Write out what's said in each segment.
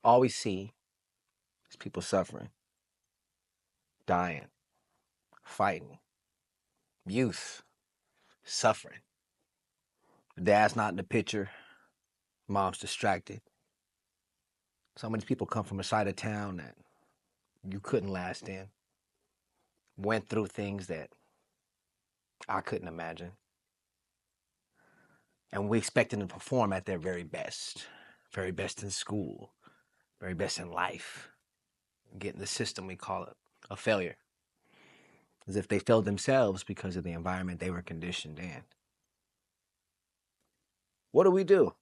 all we see is people suffering, dying, fighting, youth suffering. Dad's not in the picture, mom's distracted. So many people come from a side of town that you couldn't last in, went through things that I couldn't imagine. And we expect them to perform at their very best in school, very best in life. Get in the system, we call it a failure. As if they failed themselves because of the environment they were conditioned in. What do?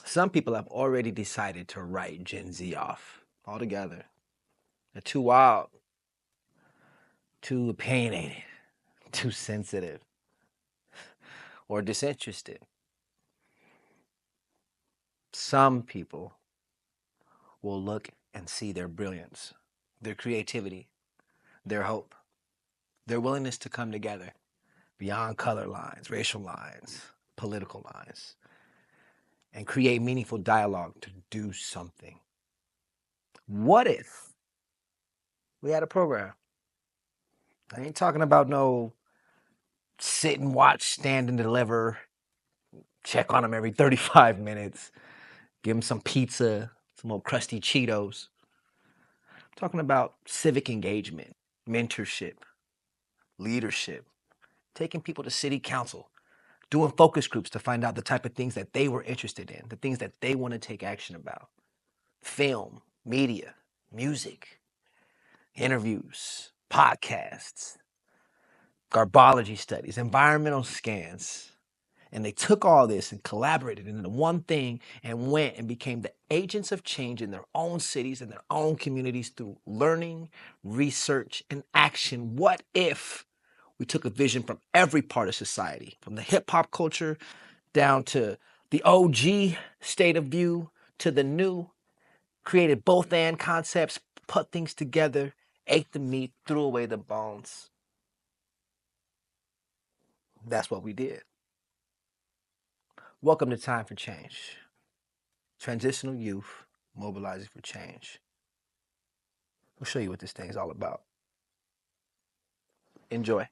Some people have already decided to write Gen Z off altogether. They're too wild, too opinionated, too sensitive, or disinterested. Some people will look and see their brilliance, their creativity, their hope, their willingness to come together beyond color lines, racial lines, political lines, and create meaningful dialogue to do something. What if we had a program? I ain't talking about no sit and watch, stand and deliver, check on them every 35 minutes, give them some pizza, some old crusty Cheetos. I'm talking about civic engagement, mentorship, leadership, taking people to city council, doing focus groups to find out the type of things that they were interested in, the things that they want to take action about. Film, media, music, interviews, podcasts, Garbology studies, environmental scans. And they took all this and collaborated into one thing and went and became the agents of change in their own cities and their own communities through learning, research, and action. What if we took a vision from every part of society, from the hip hop culture down to the OG state of view to the new, created both and concepts, put things together, ate the meat, threw away the bones. That's what we did. Welcome to Time for Change. Transitional Youth Mobilizing for Change. We'll show you what this thing is all about. Enjoy.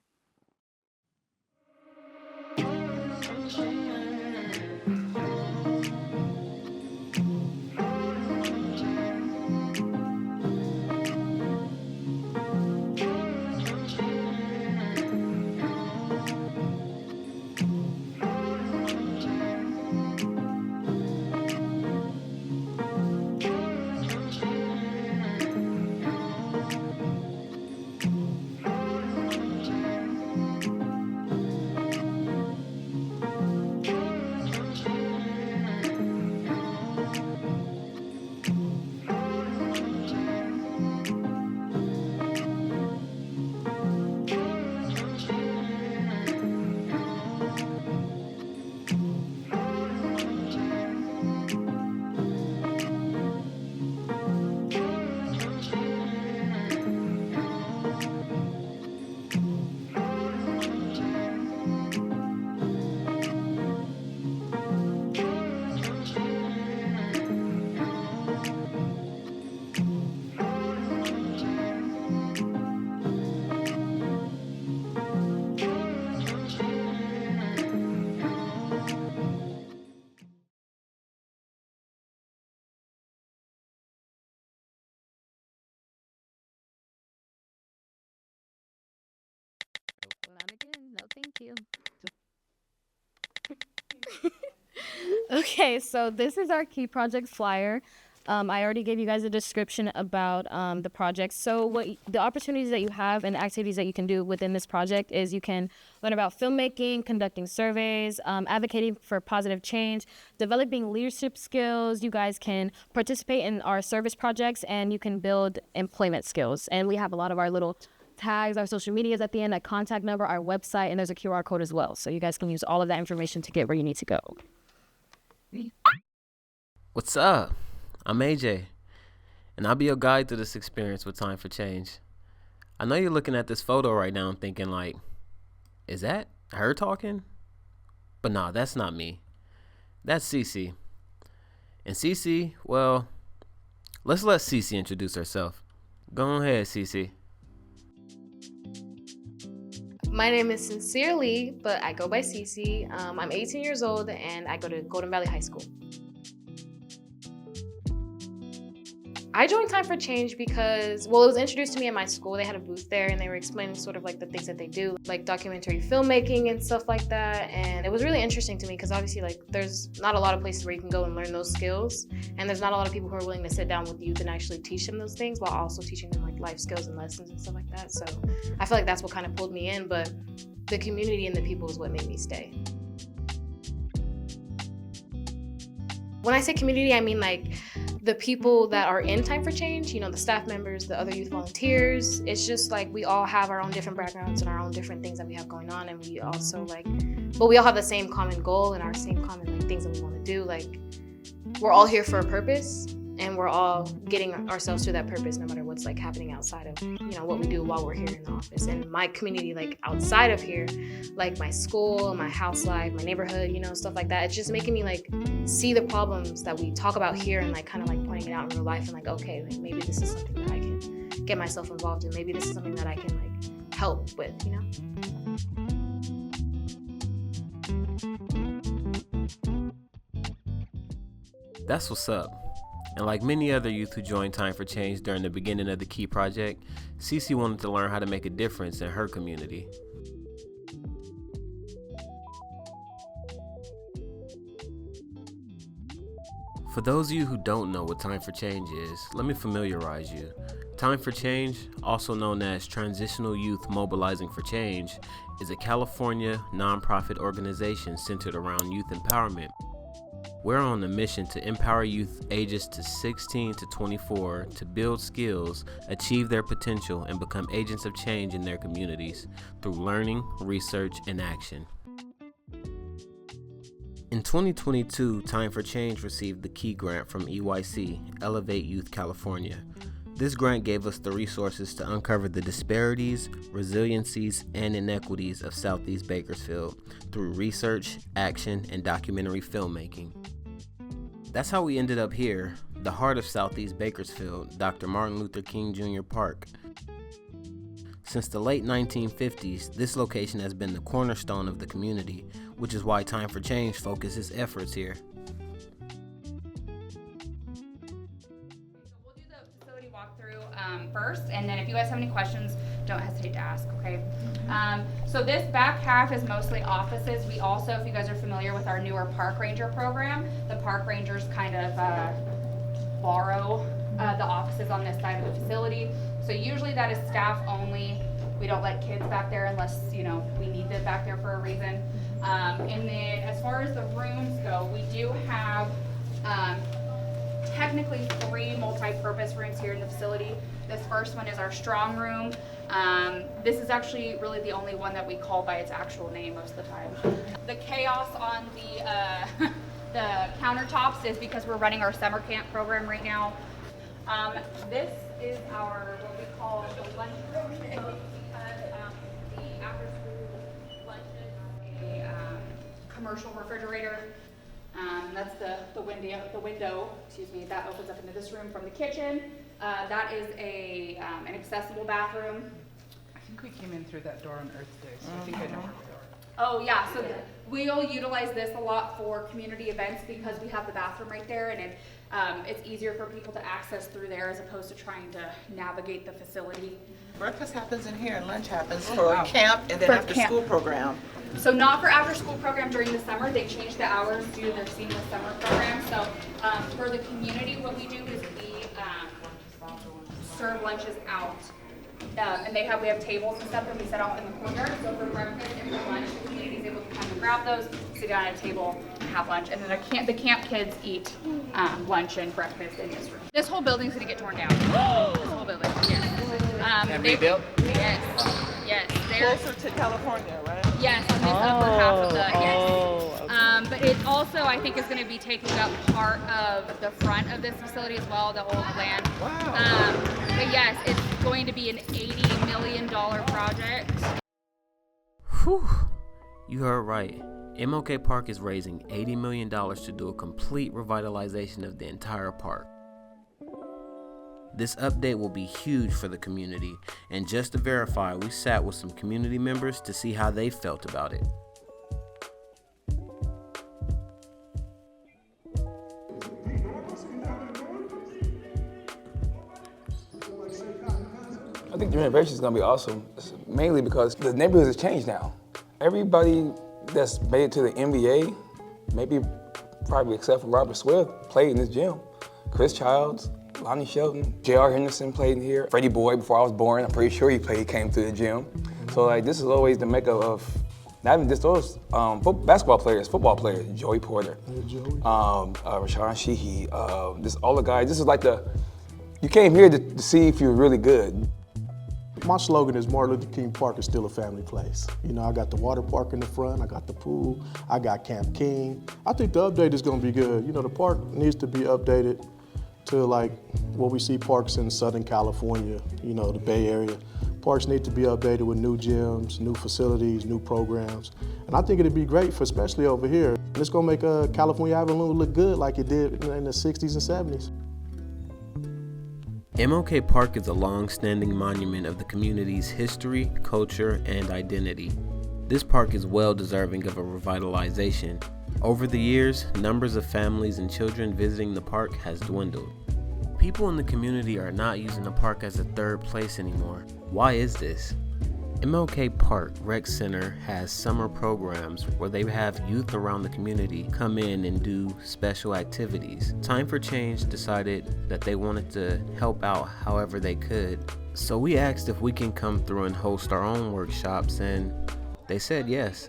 Flanagan? No, thank you. Okay, so this is our key project flyer. I already gave you guys a description about the project. So the opportunities that you have and activities that you can do within this project is you can learn about filmmaking, conducting surveys, advocating for positive change, developing leadership skills. You guys can participate in our service projects, and you can build employment skills. And we have a lot of our little tags, our social medias at the end, a contact number, our website, and there's a QR code as well. So you guys can use all of that information to get where you need to go. What's up? I'm AJ, and I'll be your guide through this experience with Time for Change. I know you're looking at this photo right now and thinking like, is that her talking? But nah, that's not me. That's Cece. And Cece, well, Let's let Cece introduce herself. Go ahead, Cece. My name is Sincerely, but I go by Cece. I'm 18 years old and I go to Golden Valley High School. I joined Time for Change because, well, it was introduced to me in my school. They had a booth there and they were explaining sort of like the things that they do, like documentary filmmaking and stuff like that. And it was really interesting to me because obviously like there's not a lot of places where you can go and learn those skills. And there's not a lot of people who are willing to sit down with youth and actually teach them those things while also teaching them like life skills and lessons and stuff like that. So I feel like that's what kind of pulled me in, but the community and the people is what made me stay. When I say community, I mean like the people that are in Time for Change, you know, the staff members, the other youth volunteers. It's just like we all have our own different backgrounds and our own different things that we have going on, and we also like, but we all have the same common goal and our same common like things that we want to do. Like we're all here for a purpose, and we're all getting ourselves to that purpose no matter what's like happening outside of, you know, what we do while we're here in the office. And my community, like outside of here, like my school, my house life, my neighborhood, you know, stuff like that, it's just making me like see the problems that we talk about here and like kind of like pointing it out in real life and like, okay, like maybe this is something that I can get myself involved in. Maybe this is something that I can like help with, you know? That's what's up. And like many other youth who joined Time for Change during the beginning of the Key Project, Cece wanted to learn how to make a difference in her community. For those of you who don't know what Time for Change is, let me familiarize you. Time for Change, also known as Transitional Youth Mobilizing for Change, is a California nonprofit organization centered around youth empowerment. We're on a mission to empower youth ages to 16 to 24 to build skills, achieve their potential, and become agents of change in their communities through learning, research, and action. In 2022, Time for Change received the Key Grant from EYC, Elevate Youth California. This grant gave us the resources to uncover the disparities, resiliencies, and inequities of Southeast Bakersfield through research, action, and documentary filmmaking. That's how we ended up here, the heart of Southeast Bakersfield, Dr. Martin Luther King Jr. Park. Since the late 1950s, this location has been the cornerstone of the community, which is why Time for Change focuses efforts here. First, and then if you guys have any questions, don't hesitate to ask, okay? So this back half is mostly offices. We also, if you guys are familiar with our newer park ranger program, the park rangers kind of borrow the offices on this side of the facility. So usually that is staff only. We don't let kids back there unless, you know, we need them back there for a reason. And then as far as the rooms go, we do have technically 3 multi-purpose rooms here in the facility. This first one is our strong room. This is actually really the only one that we call by its actual name most of the time. The chaos on the the countertops is because we're running our summer camp program right now. This is our what we call the lunch room because the after-school lunch is a commercial refrigerator. That's the window, excuse me, that opens up into this room from the kitchen. That is an accessible bathroom. I think we came in through that door on Earth Day, so I think I know where we are. Oh yeah, so we'll utilize this a lot for community events because we have the bathroom right there, and it's easier for people to access through there as opposed to trying to navigate the facility. Breakfast happens in here and lunch happens for camp and then after school program. So not for after school program during the summer. They changed the hours due to their seamless summer program. So for the community, what we do is we serve lunches out. And we have tables and stuff that we set out in the corner. So for breakfast and for lunch, the community is able to come and grab those, sit down at a table, and have lunch. And then the camp kids eat lunch and breakfast in this room. This whole building's gonna get torn down. This whole building, yes. And rebuilt? Yes. Closer to California, right? Yes, on this upper half of the, yes. Okay. But it also, I think, is going to be taking up part of the front of this facility as well, the old land. Wow. But yes, it's going to be an $80 million project. Whew. You heard right. MLK Park is raising $80 million to do a complete revitalization of the entire park. This update will be huge for the community, and just to verify, we sat with some community members to see how they felt about it. I think the renovation is going to be awesome, mainly because the neighborhood has changed now. Everybody that's made it to the NBA, maybe probably except for Robert Swift, played in this gym. Chris Childs, Lonnie Shelton, J.R. Henderson played in here. Freddie Boyd, before I was born, I'm pretty sure he came through the gym. So like, this is always the mecca of not even just those basketball players, football players. Joey Porter, Rashawn Sheehy, just all the guys. This is like you came here to see if you're really good. My slogan is Martin Luther King Park is still a family place. You know, I got the water park in the front, I got the pool, I got Camp King. I think the update is gonna be good. You know, the park needs to be updated to like what we see parks in Southern California, you know, the Bay Area. Parks need to be updated with new gyms, new facilities, new programs. And I think it'd be great for especially over here. It's gonna make California Avenue look good like it did in the 60s and 70s. MLK Park is a long-standing monument of the community's history, culture, and identity. This park is well deserving of a revitalization. Over the years, numbers of families and children visiting the park has dwindled. People in the community are not using the park as a third place anymore. Why is this? MLK Park Rec Center has summer programs where they have youth around the community come in and do special activities. Time for Change decided that they wanted to help out however they could. So we asked if we can come through and host our own workshops, and they said yes.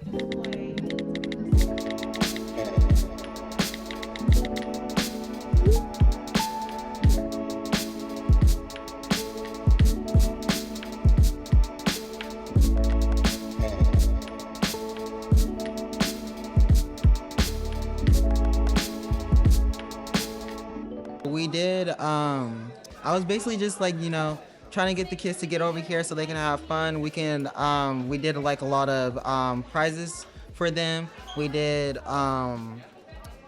We did, I was basically just like, you know, trying to get the kids to get over here so they can have fun. We did like a lot of prizes for them. We did a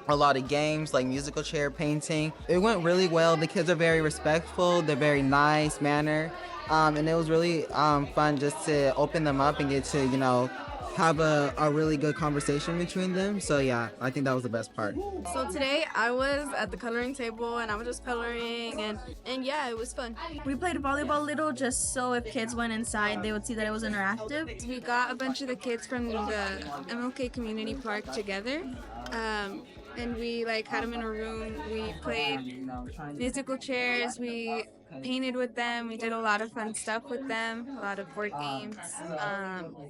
lot of games like musical chair painting. It went really well. The kids are very respectful. They're very nice manner. And it was really fun just to open them up and get to, you know, have a really good conversation between them. So yeah, I think that was the best part. So today I was at the coloring table and I was just coloring and yeah, it was fun. We played volleyball a little just so if kids went inside they would see that it was interactive. We got a bunch of the kids from the MLK Community Park together. And we like had them in a room. We played musical chairs. We painted with them. We did a lot of fun stuff with them, a lot of board games.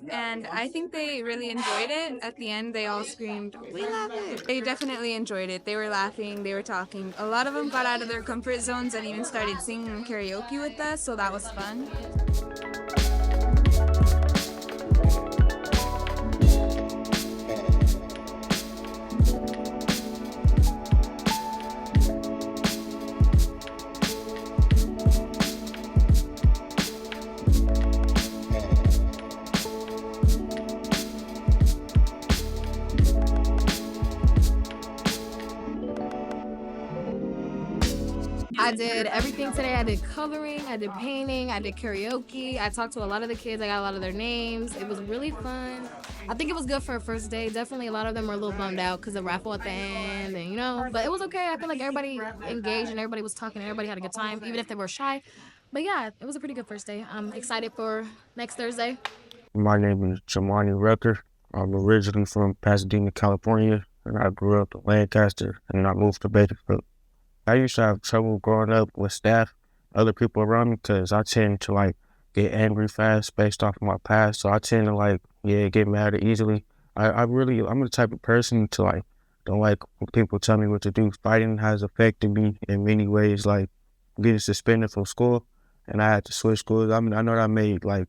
And I think they really enjoyed it. At the end, they all screamed, "We love it!" They definitely enjoyed it. They were laughing, they were talking. A lot of them got out of their comfort zones and even started singing karaoke with us, so that was fun. I did everything today. I did coloring, I did painting, I did karaoke. I talked to a lot of the kids. I got a lot of their names. It was really fun. I think it was good for a first day. Definitely a lot of them were a little bummed out because of the raffle at the end, and you know, but it was okay. I feel like everybody engaged and everybody was talking. Everybody had a good time, even if they were shy. But yeah, it was a pretty good first day. I'm excited for next Thursday. My name is Jamani Rucker. I'm originally from Pasadena, California, and I grew up in Lancaster, and I moved to Bakersfield. I used to have trouble growing up with staff, other people around me, because I tend to like get angry fast based off of my past. So I tend to like, get mad easily. I'm the type of person to like, don't like when people tell me what to do. Fighting has affected me in many ways, like getting suspended from school, and I had to switch schools. I mean, I know that made like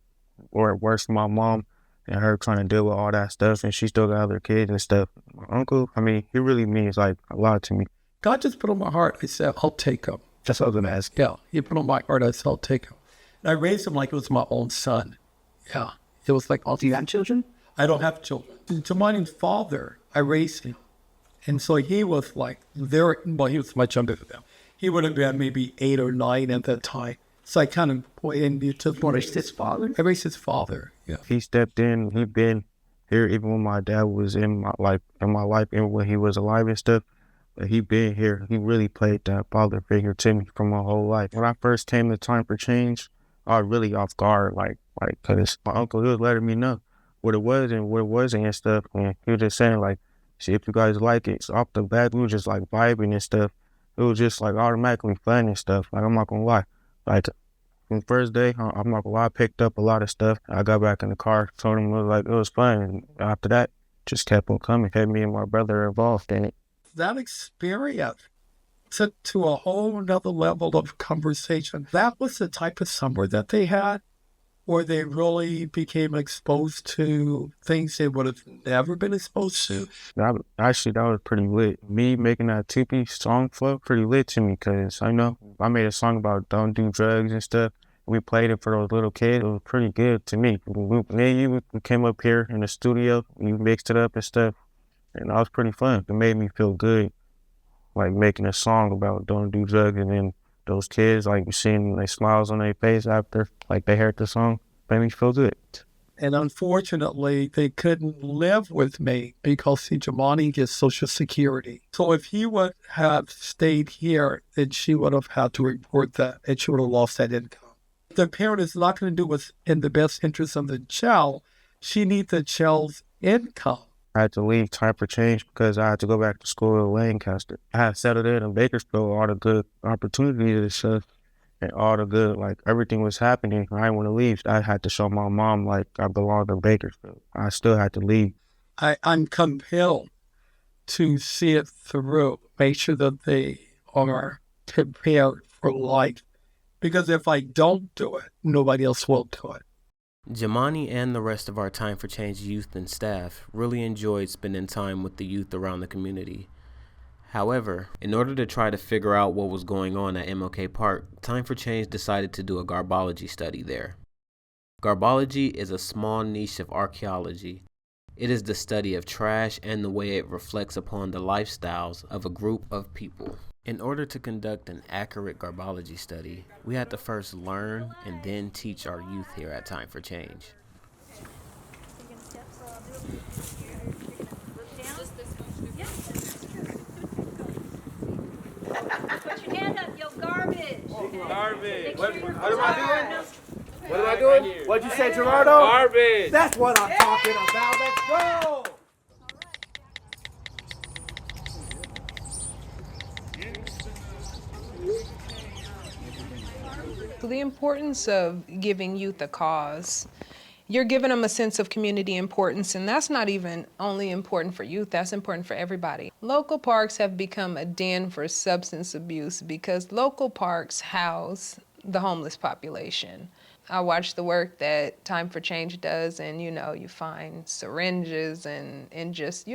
worse for my mom and her trying to deal with all that stuff, and she still got other kids and stuff. My uncle, I mean, he really means like a lot to me. God just put on my heart. I said, I'll take him. That's what I was going to ask. Yeah, he put on my heart. I said, I'll take him. And I raised him like it was my own son. Yeah, it was like, do you have children? I don't have children. To my father, I raised him. And so he was like, he was much younger than them. He would have been maybe 8 or 9 at that time. So I kind of and you took what his father. I raised his father. Yeah. He stepped in. He been here even when my dad was in my life, even when he was alive and stuff. But he been here. He really played that father figure to me for my whole life. When I first came to Time for Change, I was really off guard, cause my uncle, he was letting me know what it was and what it wasn't and stuff. And he was just saying like, see if you guys like it. So off the bat, we were just like vibing and stuff. It was just like automatically fun and stuff. Like I'm not gonna lie. Like from the first day, I'm not gonna lie, I picked up a lot of stuff. I got back in the car, told him it was fun. And after that, just kept on coming. Had me and my brother involved in it. That experience took to a whole nother level of conversation. That was the type of summer that they had where they really became exposed to things they would have never been exposed to. That was pretty lit. Me making that 2-piece song flow, pretty lit to me, because I know I made a song about don't do drugs and stuff. We played it for those little kids. It was pretty good to me. Me and you, we came up here in the studio, we mixed it up and stuff, and that was pretty fun. It made me feel good, like making a song about don't do drugs, and then those kids, like seeing like smiles on their face after, like they heard the song, made me feel good. And unfortunately, they couldn't live with me because see, Jamani gets Social Security. So if he would have stayed here, then she would have had to report that, and she would have lost that income. The parent is not going to do what's in the best interest of the child. She needs the child's income. I had to leave Time for Change because I had to go back to school in Lancaster. I had settled in Bakersfield, all the good opportunities and stuff, and all the good, like, everything was happening. I didn't want to leave. I had to show my mom, like, I belonged in Bakersfield. I still had to leave. I'm compelled to see it through, make sure that they are prepared for life. Because if I don't do it, nobody else will do it. Jamani and the rest of our Time for Change youth and staff really enjoyed spending time with the youth around the community. However, in order to try to figure out what was going on at MLK Park, Time for Change decided to do a Garbology study there. Garbology is a small niche of archaeology. It is the study of trash and the way it reflects upon the lifestyles of a group of people. In order to conduct an accurate Garbology study, we had to first learn and then teach our youth here at Time for Change. Put your hand up, yo, garbage. Garbage. What am I doing? What am I doing? What'd you say, Gerardo? Garbage. That's what I'm talking about. Let's go. The importance of giving youth a cause. You're giving them a sense of community importance, and that's not even only important for youth, that's important for everybody. Local parks have become a den for substance abuse because local parks house the homeless population. I watch the work that Time for Change does, and you find syringes and just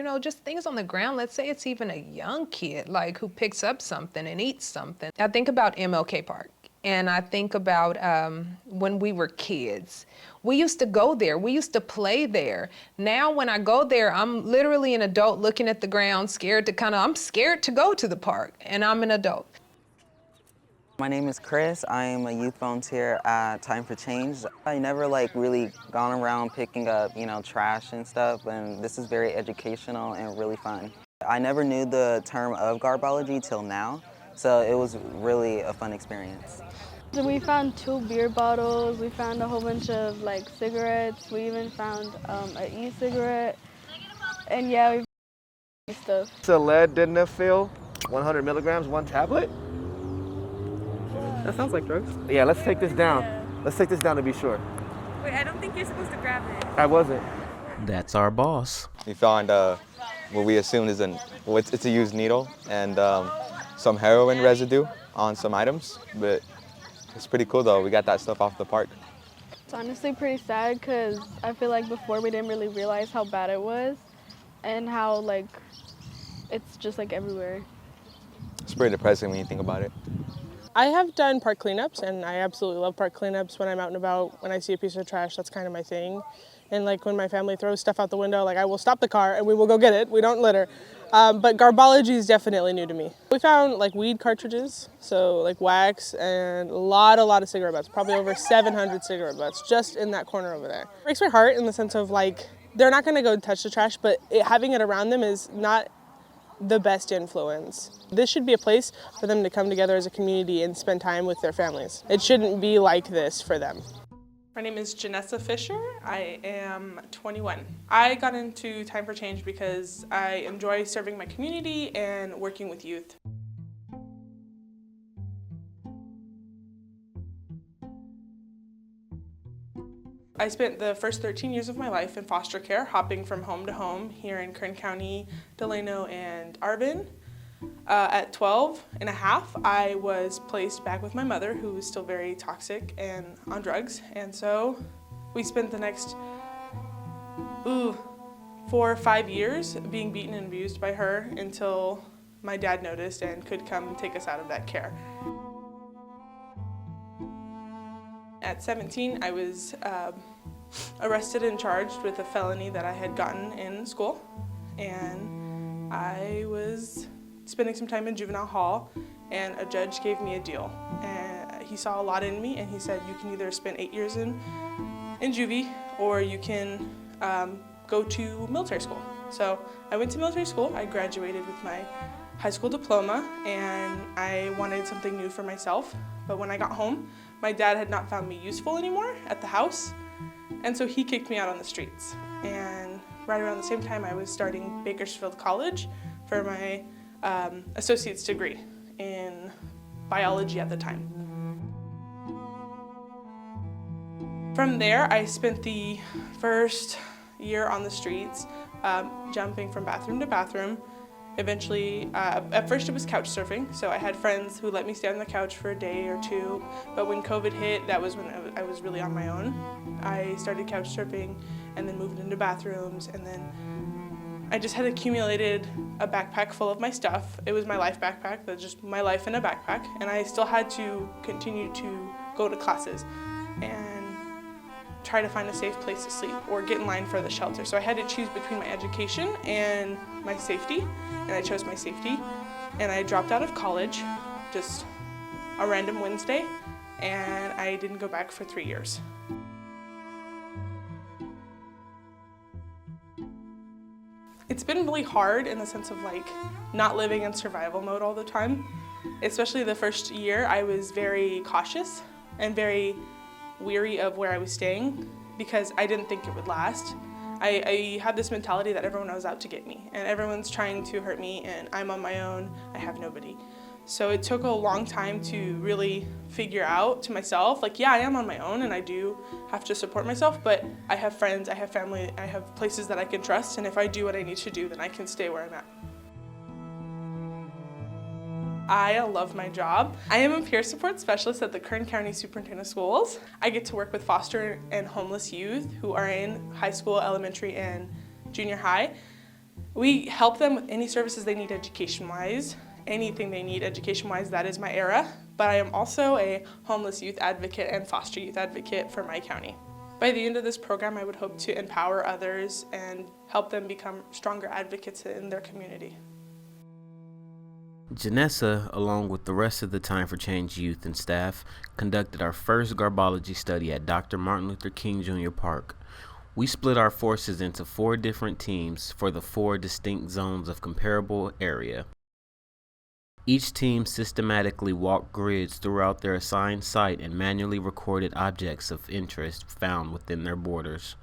things on the ground. Let's say it's even a young kid who picks up something and eats something. I think about MLK Park. And I think about when we were kids. We used to go there. We used to play there. Now when I go there, I'm literally an adult looking at the ground, I'm scared to go to the park, and I'm an adult. My name is Chris. I am a youth volunteer at Time for Change. I never really gone around picking up, trash and stuff, and this is very educational and really fun. I never knew the term of Garbology till now, so it was really a fun experience. We found 2 beer bottles, we found a whole bunch of cigarettes, we even found an e-cigarette, and yeah, we stuff. It's a lead Denafil, 100 milligrams, 1 tablet. That sounds like drugs. Yeah, let's take this down. Let's take this down to be sure. Wait, I don't think you're supposed to grab it. I wasn't. That's our boss. We found what we assumed is it's a used needle and some heroin residue on some items, but it's pretty cool though. We got that stuff off the park. It's honestly pretty sad because I feel like before we didn't really realize how bad it was and how it's just everywhere. It's pretty depressing when you think about it. I have done park cleanups, and I absolutely love park cleanups. When I'm out and about, when I see a piece of trash, that's kind of my thing. And when my family throws stuff out the window, I will stop the car and we will go get it. We don't litter. But Garbology is definitely new to me. We found like weed cartridges, so like wax, and a lot of cigarette butts, probably over 700 cigarette butts just in that corner over there. It breaks my heart in the sense of like, they're not gonna go touch the trash, but having it around them is not the best influence. This should be a place for them to come together as a community and spend time with their families. It shouldn't be like this for them. My name is Janessa Fisher. I am 21. I got into Time for Change because I enjoy serving my community and working with youth. I spent the first 13 years of my life in foster care, hopping from home to home here in Kern County, Delano, and Arbin. At 12 and a half, I was placed back with my mother, who was still very toxic and on drugs. And so we spent the next 4 or 5 years being beaten and abused by her until my dad noticed and could come take us out of that care. At 17, I was arrested and charged with a felony that I had gotten in school. And I was spending some time in juvenile hall, and a judge gave me a deal. And he saw a lot in me, and he said, you can either spend 8 years in juvie, or you can go to military school. So I went to military school. I graduated with my high school diploma, and I wanted something new for myself. But when I got home, my dad had not found me useful anymore at the house, and so he kicked me out on the streets. And right around the same time, I was starting Bakersfield College for my associate's degree in biology at the time. From there, I spent the first year on the streets, jumping from bathroom to bathroom. Eventually, at first it was couch surfing, so I had friends who let me stay on the couch for a day or two, but when COVID hit, that was when I was really on my own. I started couch surfing and then moved into bathrooms, and then I just had accumulated a backpack full of my stuff. It was my life backpack, that's just my life in a backpack, and I still had to continue to go to classes and try to find a safe place to sleep or get in line for the shelter. So I had to choose between my education and my safety, and I chose my safety. And I dropped out of college, just a random Wednesday, and I didn't go back for 3 years. It's been really hard in the sense of like not living in survival mode all the time. Especially the first year, I was very cautious and very weary of where I was staying because I didn't think it would last. I had this mentality that everyone was out to get me and everyone's trying to hurt me and I'm on my own, I have nobody. So it took a long time to really figure out to myself, like, yeah, I am on my own and I do have to support myself, but I have friends, I have family, I have places that I can trust, and if I do what I need to do, then I can stay where I'm at. I love my job. I am a peer support specialist at the Kern County Superintendent of Schools. I get to work with foster and homeless youth who are in high school, elementary, and junior high. We help them with any services they need education-wise, anything they need education-wise, that is my area. But I am also a homeless youth advocate and foster youth advocate for my county. By the end of this program, I would hope to empower others and help them become stronger advocates in their community. Janessa, along with the rest of the Time for Change youth and staff, conducted our first Garbology study at Dr. Martin Luther King Jr. Park. We split our forces into 4 different teams for the 4 distinct zones of comparable area. Each team systematically walked grids throughout their assigned site and manually recorded objects of interest found within their borders.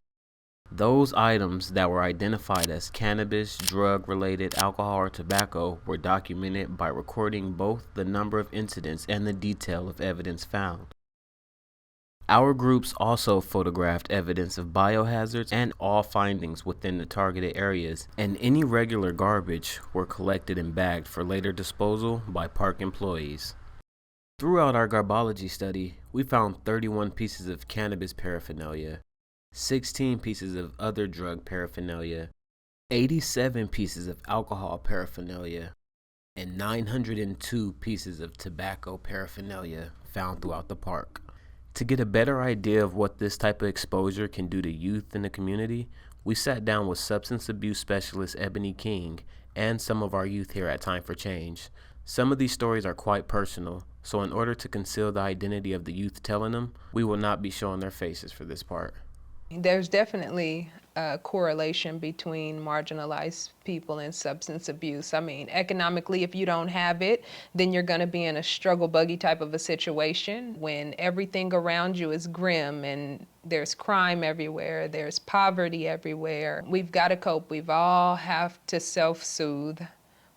Those items that were identified as cannabis, drug-related, alcohol, or tobacco were documented by recording both the number of incidents and the detail of evidence found. Our groups also photographed evidence of biohazards and all findings within the targeted areas, and any regular garbage were collected and bagged for later disposal by park employees. Throughout our Garbology study, we found 31 pieces of cannabis paraphernalia, 16 pieces of other drug paraphernalia, 87 pieces of alcohol paraphernalia, and 902 pieces of tobacco paraphernalia found throughout the park. To get a better idea of what this type of exposure can do to youth in the community, we sat down with substance abuse specialist Ebony King and some of our youth here at Time for Change. Some of these stories are quite personal, so in order to conceal the identity of the youth telling them, we will not be showing their faces for this part. There's definitely a correlation between marginalized people and substance abuse. I mean, economically, if you don't have it, then you're going to be in a struggle buggy type of a situation when everything around you is grim and there's crime everywhere, there's poverty everywhere. We've got to cope. We've all have to self-soothe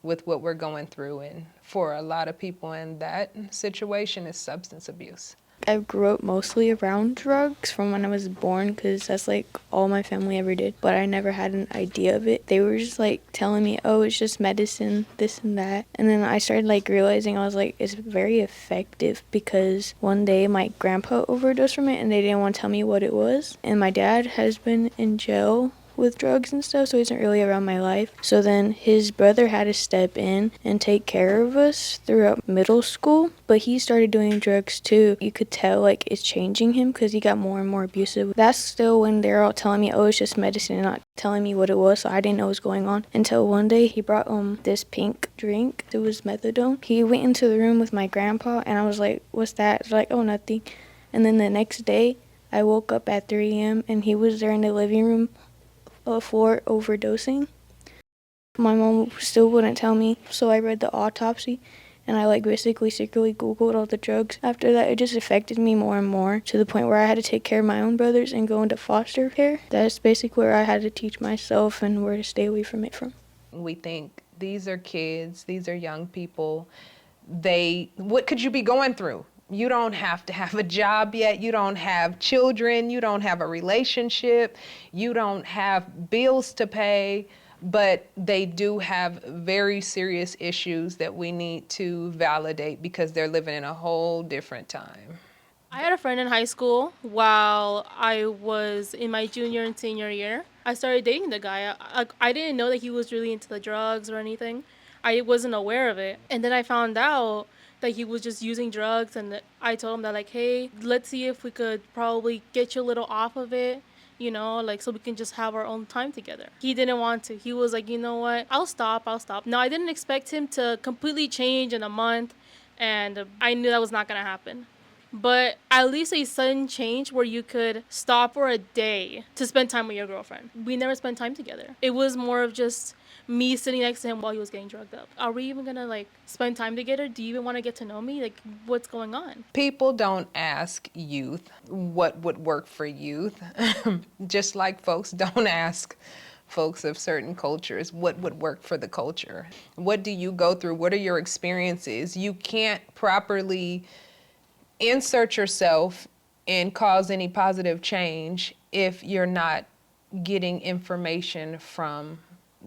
with what we're going through. And for a lot of people in that situation is substance abuse. I grew up mostly around drugs from when I was born because that's like all my family ever did, but I never had an idea of it. They were just like telling me, oh, it's just medicine, this and that. And then I started like realizing, I was like, it's very effective, because one day my grandpa overdosed from it and they didn't want to tell me what it was. And my dad has been in jail with drugs and stuff, so he isn't really around my life. So then his brother had to step in and take care of us throughout middle school, but he started doing drugs too. You could tell like it's changing him because he got more and more abusive. That's still when they're all telling me, oh, it's just medicine, and not telling me what it was, so I didn't know what was going on until one day he brought this pink drink. It was methadone. He went into the room with my grandpa and I was like, what's that? It's like, oh, nothing. And then the next day I woke up at 3 a.m. and he was there in the living room for overdosing. My mom still wouldn't tell me, so I read the autopsy and I like basically secretly Googled all the drugs. After that, it just affected me more and more to the point where I had to take care of my own brothers and go into foster care. That's basically where I had to teach myself and where to stay away from it from. We think these are kids, these are young people. What could you be going through? You don't have to have a job yet. You don't have children. You don't have a relationship. You don't have bills to pay. But they do have very serious issues that we need to validate because they're living in a whole different time. I had a friend in high school while I was in my junior and senior year. I started dating the guy. I didn't know that he was really into the drugs or anything. I wasn't aware of it. And then I found out that he was just using drugs, and I told him that like, hey, let's see if we could probably get you a little off of it, you know, like so we can just have our own time together. He didn't want to. He was like, you know what, I'll stop. No, I didn't expect him to completely change in a month, and I knew that was not gonna happen. But at least a sudden change where you could stop for a day to spend time with your girlfriend. We never spent time together. It was more of just me sitting next to him while he was getting drugged up. Are we even gonna like spend time together? Do you even want to get to know me? Like, what's going on? People don't ask youth what would work for youth, just like folks don't ask folks of certain cultures what would work for the culture. What do you go through? What are your experiences? You can't properly insert yourself and cause any positive change if you're not getting information from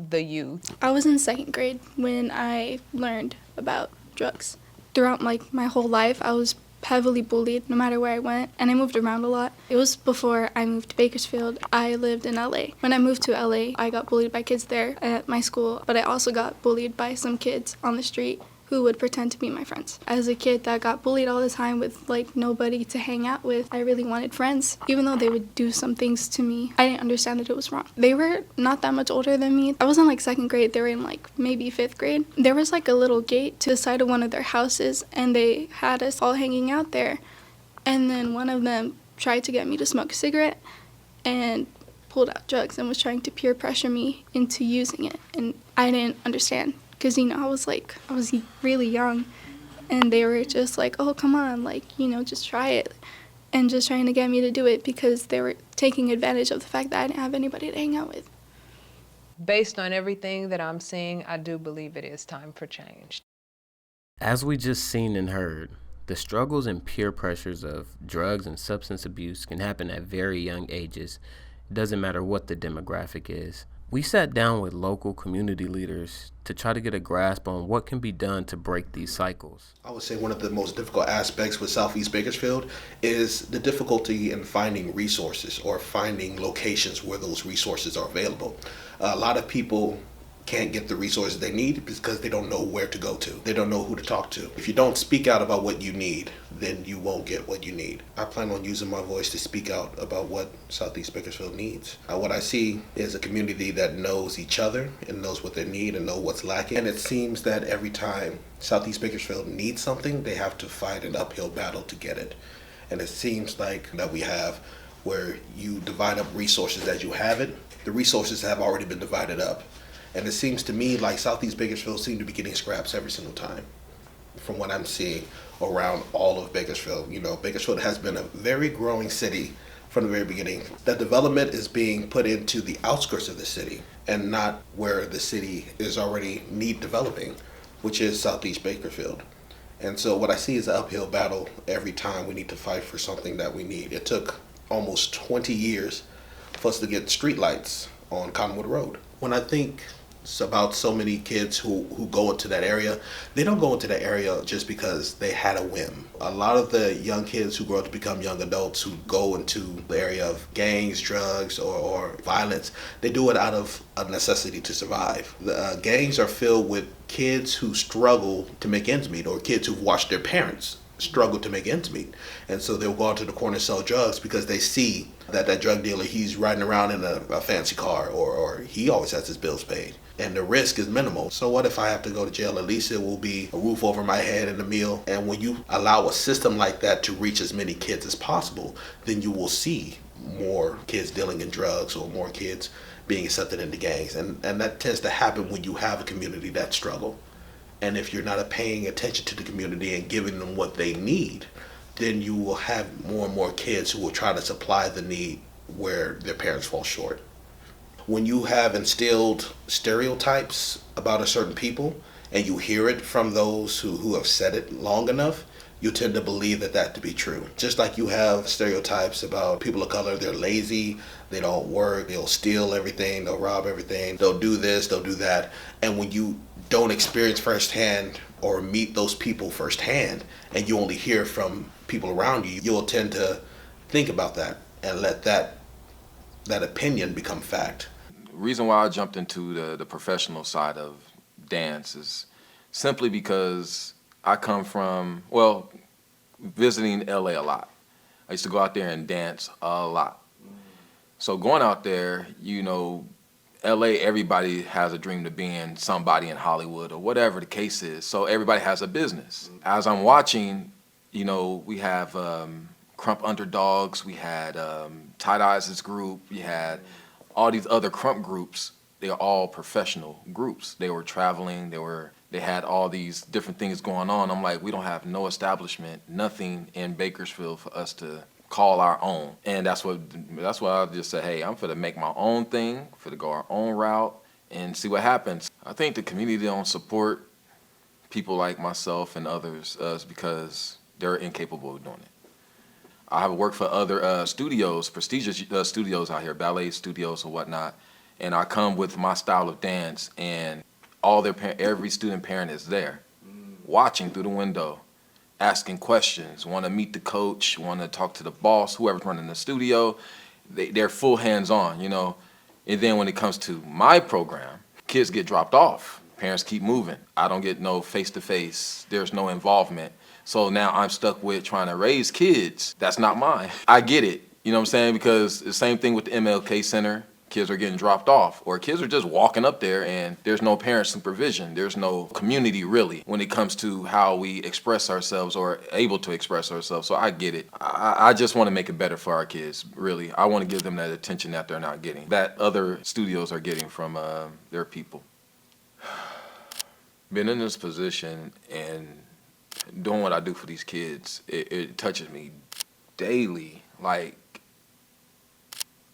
the youth. I was in second grade when I learned about drugs. Throughout like my whole life, I was heavily bullied no matter where I went, and I moved around a lot. It was before I moved to Bakersfield. I lived in LA. When I moved to LA, I got bullied by kids there at my school, but I also got bullied by some kids on the street who would pretend to be my friends. As a kid that got bullied all the time with like nobody to hang out with, I really wanted friends. Even though they would do some things to me, I didn't understand that it was wrong. They were not that much older than me. I was in like second grade, they were in like maybe fifth grade. There was like a little gate to the side of one of their houses, and they had us all hanging out there. And then one of them tried to get me to smoke a cigarette and pulled out drugs and was trying to peer pressure me into using it. And I didn't understand. Because, you know, I was really young, and they were just like, oh, come on, like, you know, just try it, and just trying to get me to do it because they were taking advantage of the fact that I didn't have anybody to hang out with. Based on everything that I'm seeing, I do believe it is time for change. As we just seen and heard, the struggles and peer pressures of drugs and substance abuse can happen at very young ages. It doesn't matter what the demographic is. We sat down with local community leaders to try to get a grasp on what can be done to break these cycles. I would say one of the most difficult aspects with Southeast Bakersfield is the difficulty in finding resources or finding locations where those resources are available. A lot of people can't get the resources they need because they don't know where to go to. They don't know who to talk to. If you don't speak out about what you need, then you won't get what you need. I plan on using my voice to speak out about what Southeast Bakersfield needs. What I see is a community that knows each other and knows what they need and know what's lacking. And it seems that every time Southeast Bakersfield needs something, they have to fight an uphill battle to get it. And it seems like that we have where you divide up resources as you have it. The resources have already been divided up. And it seems to me like Southeast Bakersfield seem to be getting scraps every single time from what I'm seeing around all of Bakersfield. You know, Bakersfield has been a very growing city from the very beginning. That development is being put into the outskirts of the city and not where the city is already need developing, which is Southeast Bakersfield. And so what I see is an uphill battle every time we need to fight for something that we need. It took almost 20 years for us to get streetlights on Cottonwood Road. When I think about so many kids who go into that area, they don't go into that area just because they had a whim. A lot of the young kids who grow up to become young adults who go into the area of gangs, drugs, or violence, they do it out of a necessity to survive. The gangs are filled with kids who struggle to make ends meet, or kids who've watched their parents struggle to make ends meet. And so they'll go out to the corner and sell drugs because they see that drug dealer, he's riding around in a fancy car, or he always has his bills paid. And the risk is minimal. So what if I have to go to jail? At least it will be a roof over my head and a meal. And when you allow a system like that to reach as many kids as possible, then you will see more kids dealing in drugs or more kids being accepted into gangs. And that tends to happen when you have a community that struggle. And if you're not paying attention to the community and giving them what they need, then you will have more and more kids who will try to supply the need where their parents fall short. When you have instilled stereotypes about a certain people and you hear it from those who have said it long enough, you tend to believe that to be true. Just like you have stereotypes about people of color, they're lazy, they don't work, they'll steal everything, they'll rob everything, they'll do this, they'll do that. And when you don't experience firsthand or meet those people firsthand and you only hear from people around you, you'll tend to think about that and let that opinion become fact. The reason why I jumped into the professional side of dance is simply because I come from, visiting LA a lot. I used to go out there and dance a lot. So going out there, LA, everybody has a dream to being somebody in Hollywood or whatever the case is. So everybody has a business. As I'm watching, we have Crump Underdogs, we had Tight Eyes' group, we had all these other Crump groups. They are all professional groups. They were traveling, they had all these different things going on. I'm like, we don't have no establishment, nothing in Bakersfield for us to call our own. And that's why I just said, hey, I'm finna make my own thing, finna go our own route and see what happens. I think the community don't support people like myself and others because they're incapable of doing it. I have worked for other studios, prestigious studios out here, ballet studios or whatnot, and I come with my style of dance, and every student parent is there, watching through the window, asking questions, want to meet the coach, want to talk to the boss, whoever's running the studio. They're full hands-on, And then when it comes to my program, kids get dropped off. Parents keep moving. I don't get no face-to-face. There's no involvement. So now I'm stuck with trying to raise kids. That's not mine. I get it, you know what I'm saying? Because the same thing with the MLK Center. Kids are getting dropped off, or kids are just walking up there and there's no parent supervision. There's no community really when it comes to how we express ourselves or able to express ourselves. So I get it. I just want to make it better for our kids, really. I want to give them that attention that they're not getting, that other studios are getting from their people. Being in this position and doing what I do for these kids, it touches me daily. Like,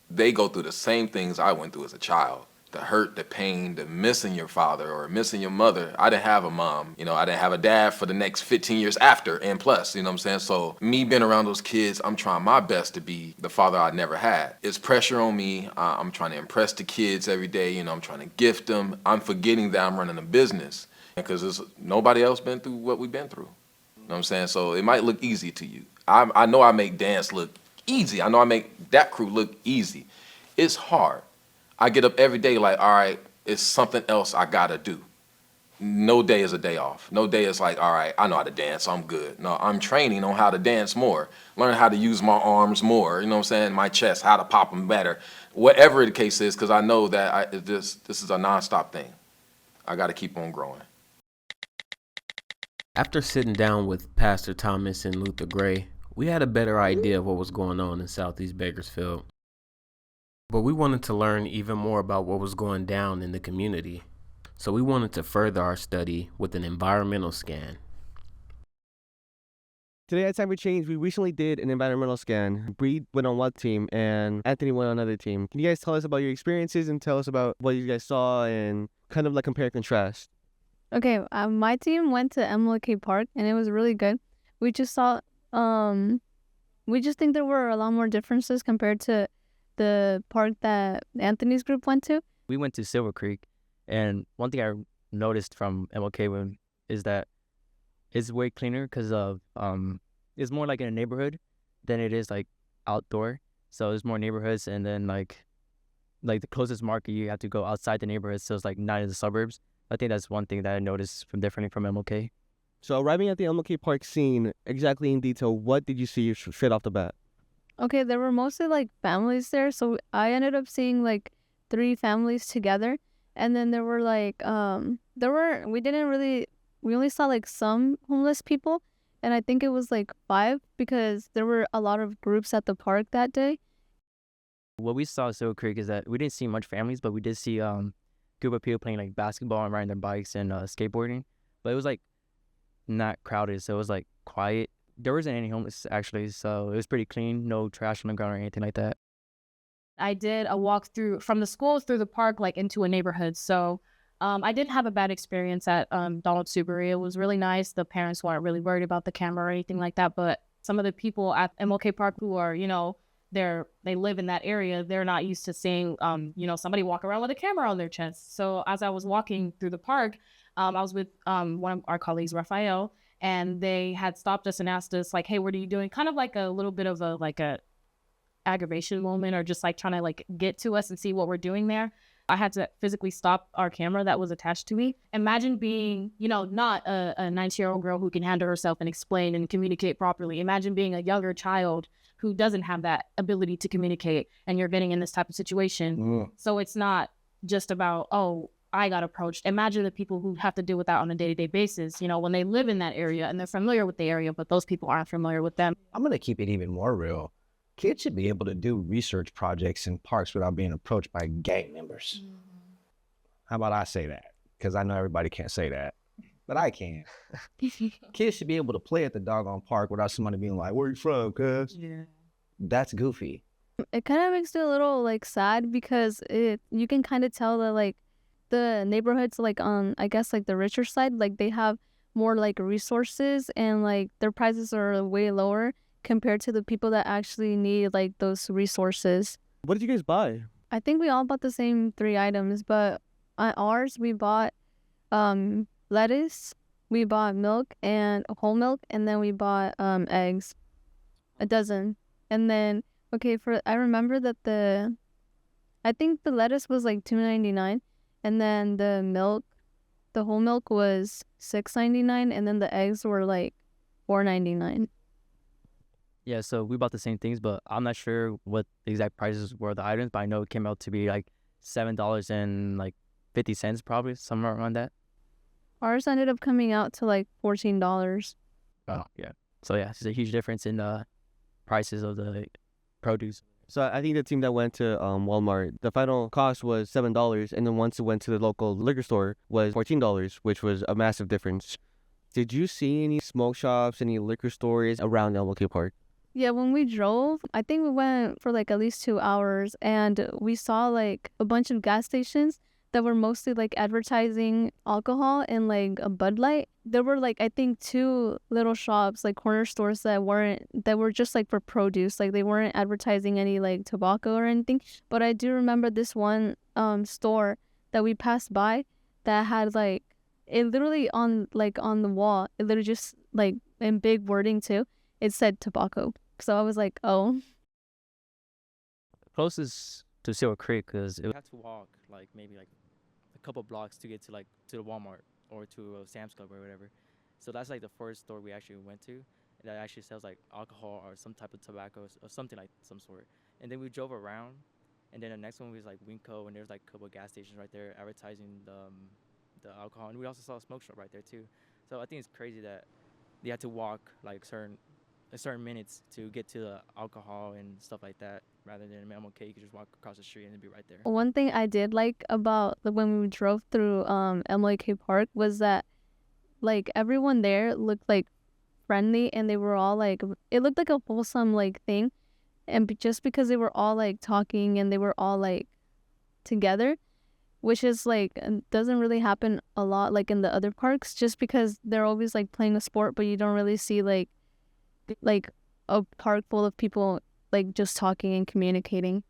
they go through the same things I went through as a child. The hurt, the pain, the missing your father or missing your mother. I didn't have a mom. I didn't have a dad for the next 15 years after and plus, you know what I'm saying? So me being around those kids, I'm trying my best to be the father I never had. It's pressure on me. I'm trying to impress the kids every day. I'm trying to gift them. I'm forgetting that I'm running a business because nobody else been through what we've been through. You know what I'm saying? So it might look easy to you. I know I make dance look easy. I know I make that crew look easy. It's hard. I get up every day like, all right, It's something else I gotta do. No day is a day off. No day is like, all right, I know how to dance, I'm good. No, I'm training on how to dance more, learn how to use my arms more, you know what I'm saying, my chest, how to pop them better, whatever the case is, because I know that this is a nonstop thing. I got to keep on growing. After sitting down with Pastor Thomas and Luther Gray, we had a better idea of what was going on in Southeast Bakersfield. But we wanted to learn even more about what was going down in the community. So we wanted to further our study with an environmental scan. Today at Time for Change, we recently did an environmental scan. Bree went on one team and Anthony went on another team. Can you guys tell us about your experiences and tell us about what you guys saw and kind of like compare and contrast? Okay, my team went to MLK Park and it was really good. We just saw, we just think there were a lot more differences compared to the park that Anthony's group went to. We went to Silver Creek, and one thing I noticed from MLK is that it's way cleaner because of it's more like in a neighborhood than it is like outdoor. So there's more neighborhoods, and then like the closest market you have to go outside the neighborhood, so it's like not in the suburbs. I think that's one thing that I noticed from differently from MLK. So arriving at the MLK Park scene, exactly in detail, what did you see straight off the bat? Okay, there were mostly like families there, so I ended up seeing like 3 families together, and then there were like we only saw like some homeless people, and I think it was like 5 because there were a lot of groups at the park that day. What we saw at Silver Creek is that we didn't see much families, but we did see group of people playing like basketball and riding their bikes and skateboarding, but it was like not crowded, so it was like quiet. There wasn't any homeless actually, so it was pretty clean, no trash on the ground or anything like that. I did a walk through from the school through the park, like into a neighborhood. So I didn't have a bad experience at Donald Subery. It was really nice. The parents weren't really worried about the camera or anything like that. But some of the people at MLK Park who are, they live in that area, they're not used to seeing, somebody walk around with a camera on their chest. So as I was walking through the park, I was with one of our colleagues, Raphael, and they had stopped us and asked us like, hey, what are you doing? Kind of like a little bit of a aggravation moment, or just like trying to like get to us and see what we're doing there. I had to physically stop our camera that was attached to me. Imagine being, not a 19-year-old girl who can handle herself and explain and communicate properly. Imagine being a younger child who doesn't have that ability to communicate, and you're getting in this type of situation. So it's not just about, oh, I got approached. Imagine the people who have to deal with that on a day-to-day basis, when they live in that area and they're familiar with the area, but those people aren't familiar with them. I'm going to keep it even more real. Kids should be able to do research projects in parks without being approached by gang members. How about I say that? Because I know everybody can't say that, but I can. Kids should be able to play at the doggone park without somebody being like, where you from, cuz? Yeah. That's goofy. It kind of makes me a little like sad because you can kind of tell that like the neighborhoods like on, I guess, like the richer side, like they have more like resources and like their prices are way lower compared to the people that actually need like those resources. What did you guys buy? I think we all bought the same 3 items, but on ours we bought lettuce, we bought milk and whole milk, and then we bought eggs, a dozen. And then I remember that I think the lettuce was like $2.99, and then the whole milk was $6.99, and then the eggs were like $4.99. Yeah, so we bought the same things, but I'm not sure what the exact prices were of the items, but I know it came out to be like $7.50 probably, somewhere around that. Ours ended up coming out to like $14. Oh, yeah. So yeah, it's a huge difference in the prices of the produce. So I think the team that went to Walmart, the final cost was $7, and then once it went to the local liquor store was $14, which was a massive difference. Did you see any smoke shops, any liquor stores around MLK Park? Yeah, when we drove, I think we went for like at least 2 hours, and we saw like a bunch of gas stations that were mostly like advertising alcohol and like a Bud Light. There were like, I think 2 little shops, like corner stores that were just like for produce. Like they weren't advertising any like tobacco or anything. But I do remember this one store that we passed by that had like, it literally on the wall, it literally just like in big wording too, it said tobacco. So I was like, oh. Closest to Silver Creek, because we had to walk like maybe like a couple blocks to get to to the Walmart or to a Sam's Club or whatever. So that's like the first store we actually went to that actually sells like alcohol or some type of tobacco or something like some sort. And then we drove around, and then the next one was like Winco, and there's like a couple of gas stations right there advertising the alcohol, and we also saw a smoke shop right there too. So I think it's crazy that you had to walk like certain minutes to get to the alcohol and stuff like that, rather than in MLK you could just walk across the street and it'd be right there. One thing I did like about when we drove through MLK Park was that like everyone there looked like friendly, and they were all like, it looked like a wholesome like thing, and just because they were all like talking and they were all like together, which is like doesn't really happen a lot like in the other parks, just because they're always like playing a sport, but you don't really see like a park full of people like just talking and communicating.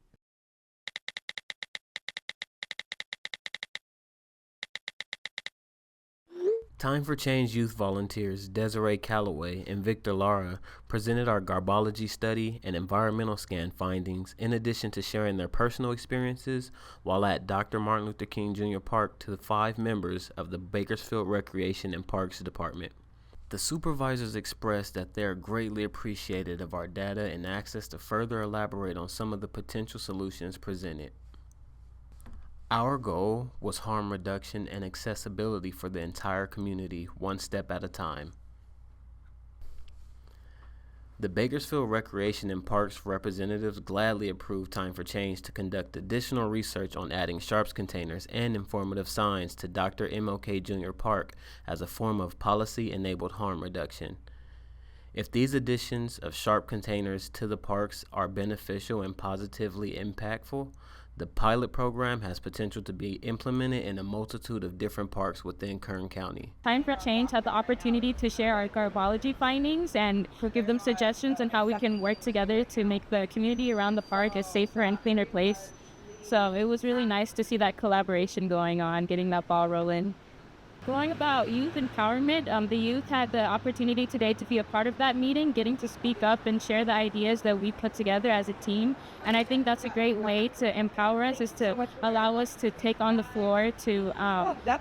Time for Change youth volunteers Desiree Calloway and Victor Lara presented our Garbology study and environmental scan findings, in addition to sharing their personal experiences while at Dr. Martin Luther King Jr. Park to the 5 members of the Bakersfield Recreation and Parks Department. The supervisors expressed that they are greatly appreciative of our data and asked us to further elaborate on some of the potential solutions presented. Our goal was harm reduction and accessibility for the entire community, one step at a time. The Bakersfield Recreation and Parks representatives gladly approved Time for Change to conduct additional research on adding sharps containers and informative signs to Dr. MLK Jr. Park as a form of policy-enabled harm reduction. If these additions of sharp containers to the parks are beneficial and positively impactful, the pilot program has potential to be implemented in a multitude of different parks within Kern County. Time for Change had the opportunity to share our Garbology findings and to give them suggestions on how we can work together to make the community around the park a safer and cleaner place. So it was really nice to see that collaboration going on, getting that ball rolling. Going about youth empowerment, the youth had the opportunity today to be a part of that meeting, getting to speak up and share the ideas that we put together as a team. And I think that's a great way to empower us, is to allow us to take on the floor, to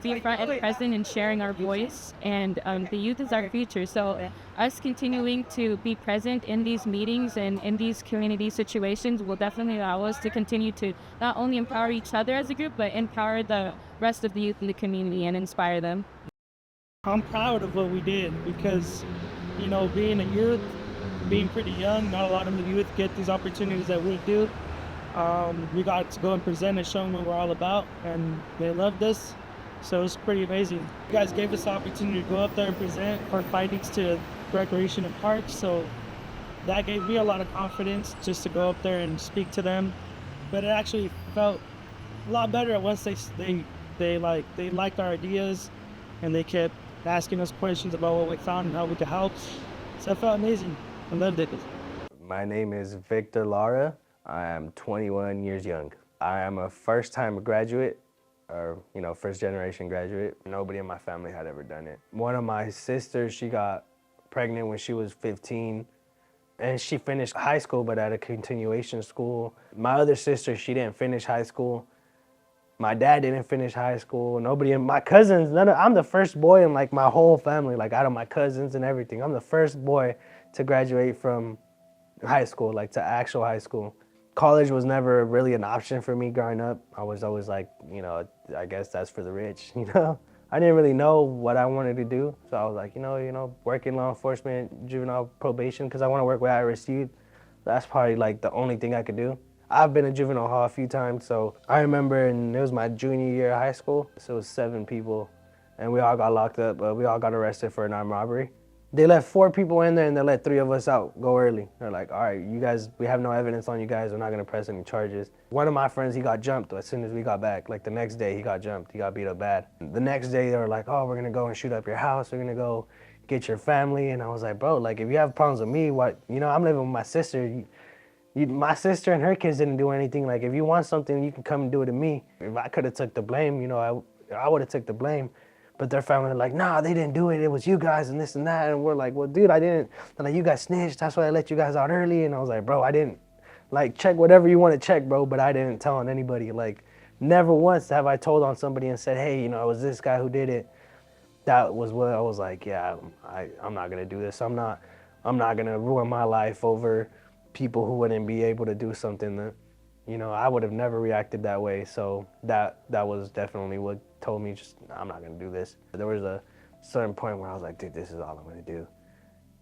be front and present in sharing our voice. And the youth is our future. So us continuing to be present in these meetings and in these community situations will definitely allow us to continue to not only empower each other as a group, but empower the rest of the youth in the community and inspire them. I'm proud of what we did because, you know, being a youth, being pretty young, not a lot of the youth get these opportunities that we do. We got to go and present and show them what we're all about, and they loved us. So it's pretty amazing. You guys gave us the opportunity to go up there and present our findings to Recreation and Parks, so that gave me a lot of confidence just to go up there and speak to them. But it actually felt a lot better once they liked our ideas, and they kept asking us questions about what we found and how we could help. So I felt amazing. I loved it. My name is Victor Lara. I am 21 years young. I am a first-time graduate, or first-generation graduate. Nobody in my family had ever done it. One of my sisters, she got pregnant when she was 15, and she finished high school, but at a continuation school. My other sister, she didn't finish high school. My dad didn't finish high school. Nobody in my cousins, I'm the first boy in like my whole family, like out of my cousins and everything. I'm the first boy to graduate from high school, like to actual high school. College was never really an option for me growing up. I was always like, I guess that's for the rich, I didn't really know what I wanted to do. So I was like, work in law enforcement, juvenile probation, because I want to work with at-risk youth. That's probably like the only thing I could do. I've been in juvenile hall a few times, so I remember, and it was my junior year of high school, so it was 7 people, and we all got locked up, but we all got arrested for an armed robbery. They let 4 people in there, and they let 3 of us out, go early. They're like, all right, you guys, we have no evidence on you guys, we're not gonna press any charges. One of my friends, he got jumped as soon as we got back. Like the next day, he got jumped, he got beat up bad. The next day, they were like, oh, we're gonna go and shoot up your house, we're gonna go get your family, and I was like, bro, like if you have problems with me, what, I'm living with my sister, my sister and her kids didn't do anything. Like, if you want something, you can come and do it to me. If I could have took the blame, I would have took the blame. But their family were like, nah, they didn't do it. It was you guys and this and that. And we're like, well, dude, I didn't. They're like, you guys snitched. That's why I let you guys out early. And I was like, bro, I didn't. Like, check whatever you want to check, bro. But I didn't tell on anybody. Like, never once have I told on somebody and said, hey, you know, it was this guy who did it. That was what I was like, yeah, I'm not gonna do this. I'm not gonna ruin my life over people who wouldn't be able to do something that, you know, I would have never reacted that way. So that was definitely what told me just, I'm not gonna do this. There was a certain point where I was like, dude, this is all I'm gonna do.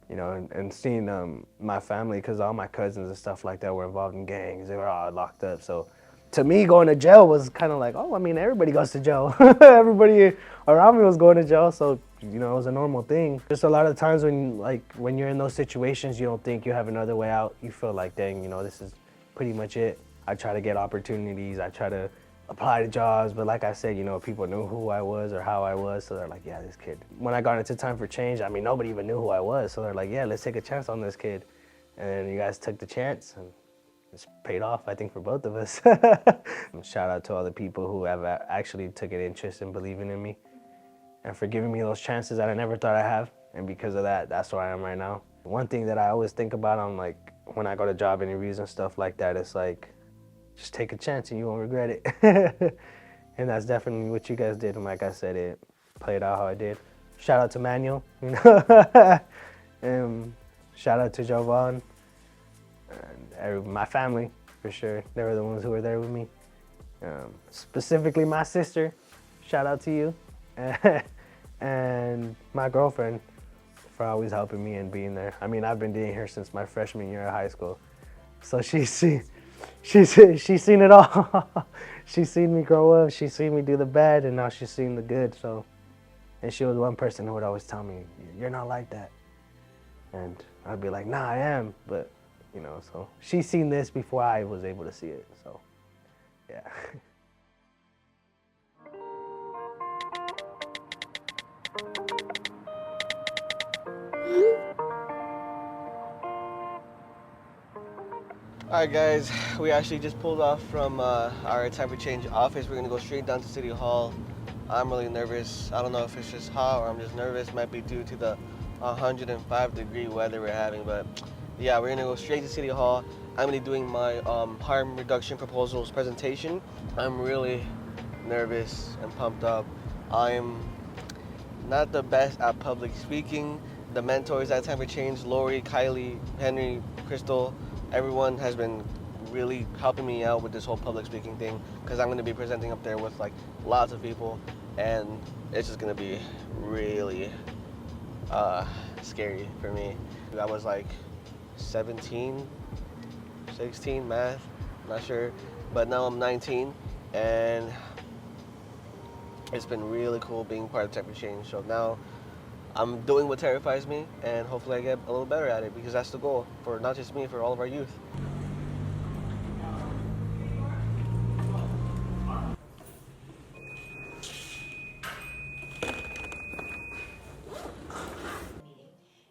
You know, and seeing my family, because all my cousins and stuff like that were involved in gangs. They were all locked up. So to me, going to jail was kind of like, oh, I mean, everybody goes to jail. Everybody around me was going to jail. So, you know, it was a normal thing. Just a lot of times when you're in those situations, you don't think you have another way out. You feel like, dang, you know, this is pretty much it. I try to get opportunities. I try to apply to jobs, but like I said, you know, people knew who I was or how I was, so they're like, yeah, this kid. When I got into Time for Change, I mean, nobody even knew who I was, so they're like, yeah, let's take a chance on this kid. And you guys took the chance, and it's paid off, I think, for both of us. Shout out to all the people who have actually took an interest in believing in me and for giving me those chances that I never thought I'd have, and because of that, that's where I am right now. One thing that I always think about on, like, when I go to job interviews and stuff like that, it's like, just take a chance and you won't regret it. And that's definitely what you guys did. And like I said, it played out how I did. Shout out to Manuel, you know. And shout out to Jovan and my family, for sure. They were the ones who were there with me. Specifically my sister, shout out to you. And my girlfriend for always helping me and being there. I mean, I've been dating her since my freshman year of high school. So she's seen it all. She's seen me grow up. She's seen me do the bad, and now she's seen the good. So, and she was one person who would always tell me, "You're not like that," and I'd be like, "Nah, I am." But you know, so she's seen this before I was able to see it. So, yeah. Alright guys, we actually just pulled off from our Time for Change office. We're gonna go straight down to City Hall. I'm really nervous. I don't know if it's just hot or I'm just nervous. Might be due to the 105-degree weather we're having, but yeah, we're gonna go straight to City Hall. I'm gonna be doing my harm reduction proposals presentation. I'm really nervous and pumped up. I'm not the best at public speaking. The mentors at Time for Change, Lori, Kylie, Henry, Crystal, everyone has been really helping me out with this whole public speaking thing, because I'm going to be presenting up there with like lots of people, and it's just going to be really scary for me. I was like 17, 16, math, not sure, but now I'm 19, and it's been really cool being part of Time for Change. So now I'm doing what terrifies me, and hopefully I get a little better at it, because that's the goal for not just me, for all of our youth.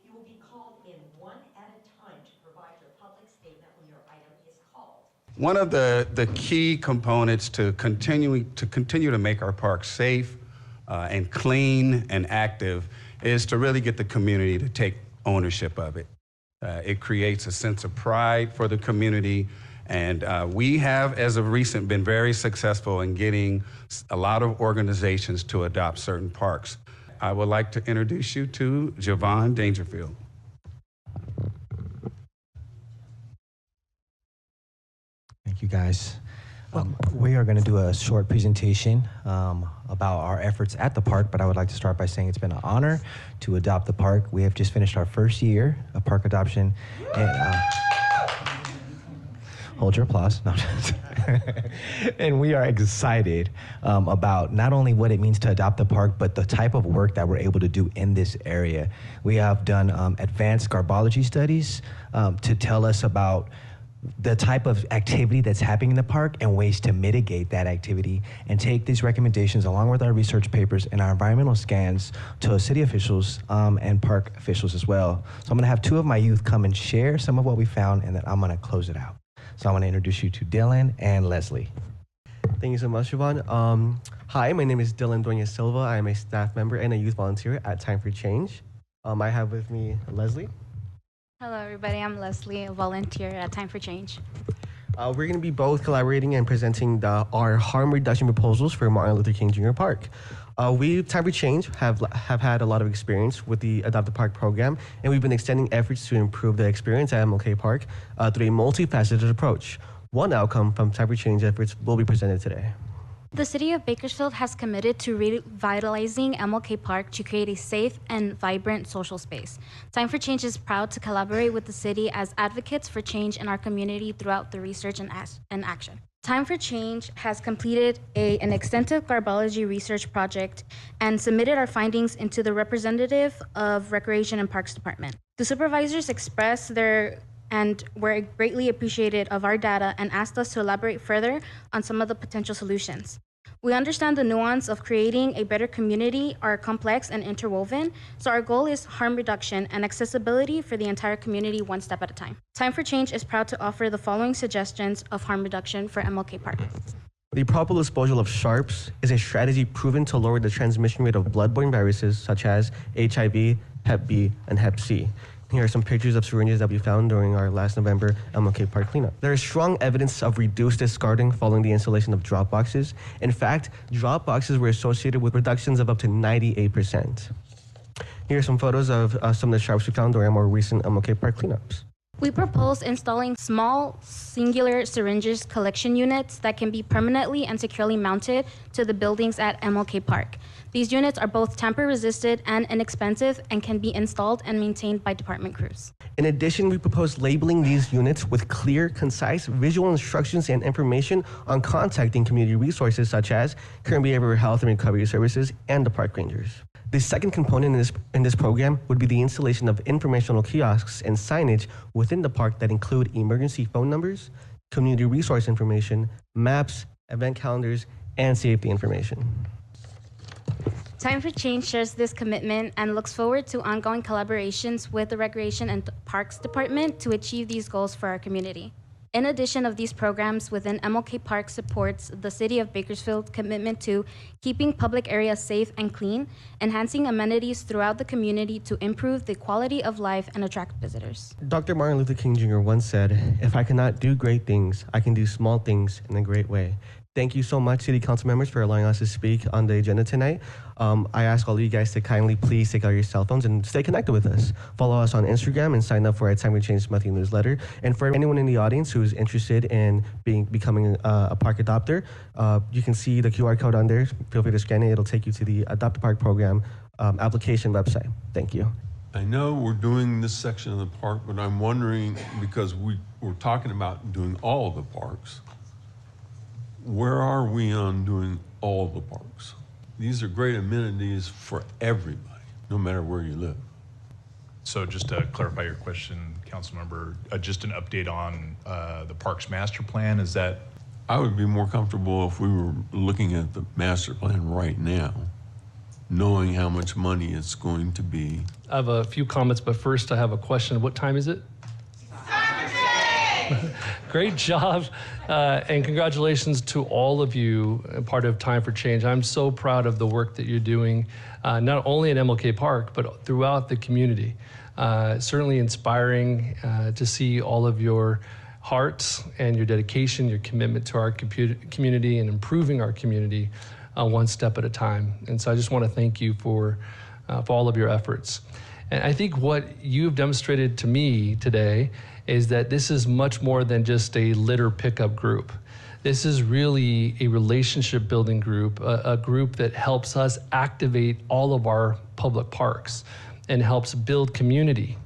You will be called in one at a time to provide your public statement when your item is called. One of the key components to continue to make our parks safe and clean and active is to really get the community to take ownership of it. It creates a sense of pride for the community, and we have, as of recent, been very successful in getting a lot of organizations to adopt certain parks. I would like to introduce you to Jovan Dangerfield. Thank you, guys. We are going to do a short presentation about our efforts at the park, but I would like to start by saying it's been an honor to adopt the park. We have just finished our first year of park adoption. And, hold your applause. No, and we are excited about not only what it means to adopt the park, but the type of work that we're able to do in this area. We have done advanced Garbology studies to tell us about the type of activity that's happening in the park and ways to mitigate that activity, and take these recommendations along with our research papers and our environmental scans to city officials and park officials as well. So I'm gonna have two of my youth come and share some of what we found, and then I'm gonna close it out. So I wanna introduce you to Dylan and Leslie. Thank you so much, Siobhan. Hi, my name is Dylan Dueñas Silva. I am a staff member and a youth volunteer at Time for Change. I have with me Leslie. Hello, everybody. I'm Leslie, a volunteer at Time for Change. We're going to be both collaborating and presenting our harm reduction proposals for Martin Luther King Jr. Park. We, Time for Change, have had a lot of experience with the Adopt a Park program, and we've been extending efforts to improve the experience at MLK Park through a multifaceted approach. One outcome from Time for Change efforts will be presented today. The City of Bakersfield has committed to revitalizing MLK Park to create a safe and vibrant social space. Time for Change is proud to collaborate with the city as advocates for change in our community throughout the research and action. Time for Change has completed an extensive Garbology research project and submitted our findings into the representative of Recreation and Parks Department. The supervisors expressed and were greatly appreciated of our data and asked us to elaborate further on some of the potential solutions. We understand the nuance of creating a better community are complex and interwoven, so our goal is harm reduction and accessibility for the entire community one step at a time. Time for Change is proud to offer the following suggestions of harm reduction for MLK Park. The proper disposal of sharps is a strategy proven to lower the transmission rate of bloodborne viruses such as HIV, Hep B, and Hep C. Here are some pictures of syringes that we found during our last November MLK Park cleanup. There is strong evidence of reduced discarding following the installation of drop boxes. In fact, drop boxes were associated with reductions of up to 98%. Here are some photos of some of the sharps we found during our more recent MLK Park cleanups. We propose installing small singular syringes collection units that can be permanently and securely mounted to the buildings at MLK Park. These units are both tamper-resistant and inexpensive and can be installed and maintained by department crews. In addition, we propose labeling these units with clear, concise visual instructions and information on contacting community resources such as current behavioral health and recovery services and the park rangers. The second component in this program would be the installation of informational kiosks and signage within the park that include emergency phone numbers, community resource information, maps, event calendars, and safety information. Time for Change shares this commitment and looks forward to ongoing collaborations with the Recreation and Parks Department to achieve these goals for our community. In addition of these programs within MLK Park supports the City of Bakersfield's commitment to keeping public areas safe and clean, enhancing amenities throughout the community to improve the quality of life and attract visitors. Dr. Martin Luther King Jr. once said, "If I cannot do great things, I can do small things in a great way." Thank you so much, City Council members, for allowing us to speak on the agenda tonight. I ask all of you guys to kindly please take out your cell phones and stay connected with us. Follow us on Instagram and sign up for our Time for Change monthly newsletter. And for anyone in the audience who is interested in becoming a park adopter, you can see the QR code on there. Feel free to scan it. It'll take you to the Adopt a Park program application website. Thank you. I know we're doing this section of the park, but I'm wondering, because we're talking about doing all of the parks, where are we on doing all the parks? These are great amenities for everybody, no matter where you live. So just to clarify your question, Councilmember, just an update on the Parks Master Plan, is that? I would be more comfortable if we were looking at the master plan right now, knowing how much money it's going to be. I have a few comments, but first I have a question. What time is it? Great job, and congratulations to all of you, part of Time for Change. I'm so proud of the work that you're doing, not only at MLK Park, but throughout the community. Certainly inspiring to see all of your hearts and your dedication, your commitment to our community and improving our community one step at a time. And so I just want to thank you for all of your efforts. And I think what you've demonstrated to me today is that this is much more than just a litter pickup group. This is really a relationship building group, a group that helps us activate all of our public parks and helps build community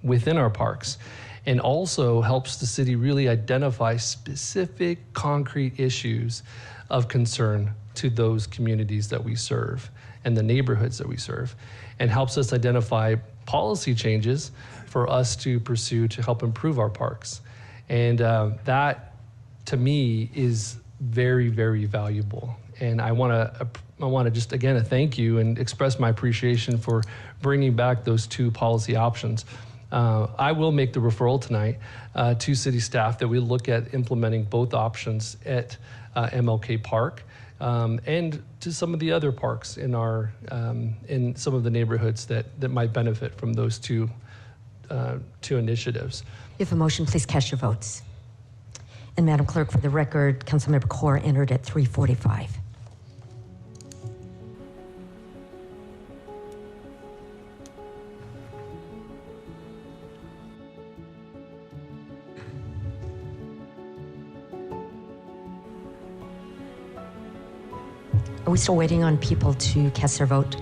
within our parks, and also helps the city really identify specific concrete issues of concern to those communities that we serve and the neighborhoods that we serve, and helps us identify policy changes for us to pursue to help improve our parks. And that, to me, is very, very valuable. And I want to just, again, thank you and express my appreciation for bringing back those two policy options. I will make the referral tonight to city staff that we look at implementing both options at MLK Park and to some of the other parks in our in some of the neighborhoods that might benefit from those two initiatives. If a motion, please cast your votes. And Madam Clerk, for the record, Councilmember Kaur entered at 3:45. Are we still waiting on people to cast their vote?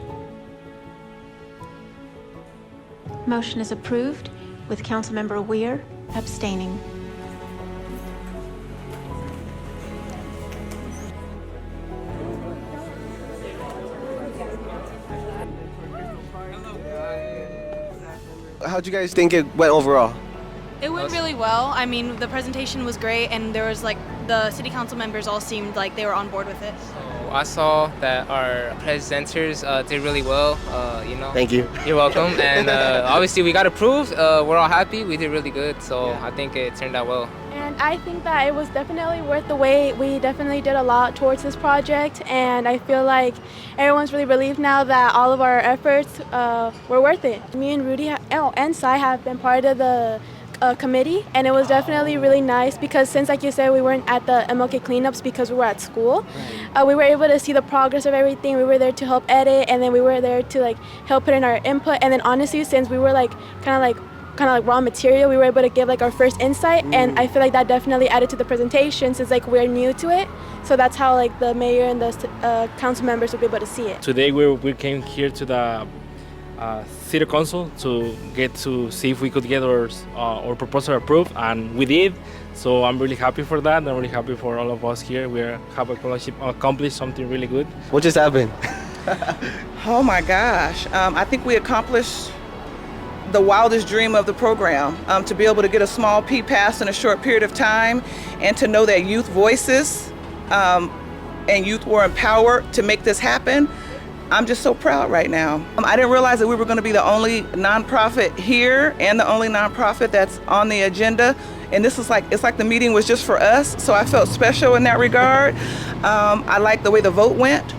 Motion is approved with Councilmember Weir abstaining. How'd you guys think it went overall? It went really well. I mean, the presentation was great, and there was like the city council members all seemed like they were on board with it. I saw that our presenters did really well, Thank you. You're welcome. And obviously we got approved. We're all happy. We did really good. So I think it turned out well. And I think that it was definitely worth the wait. We definitely did a lot towards this project, and I feel like everyone's really relieved now that all of our efforts were worth it. Me and Rudy and Sai have been part of the committee, and it was definitely really nice because since, like you said, we weren't at the MLK cleanups because we were at school, we were able to see the progress of everything. We were there to help edit, and then we were there to like help put in our input. And then honestly, since we were like kind of like raw material, we were able to give like our first insight, and I feel like that definitely added to the presentation since like we're new to it. So that's how like the mayor and the council members will be able to see it. Today we came here to the city council to get to see if we could get our proposal approved, and we did. So I'm really happy for that. I'm really happy for all of us here. We have accomplished something really good. What just happened? Oh my gosh. I think we accomplished the wildest dream of the program, to be able to get a small P passed in a short period of time, and to know that youth voices and youth were empowered to make this happen. I'm just so proud right now. I didn't realize that we were going to be the only nonprofit here and the only nonprofit that's on the agenda. And this is it's like the meeting was just for us. So I felt special in that regard. I like the way the vote went.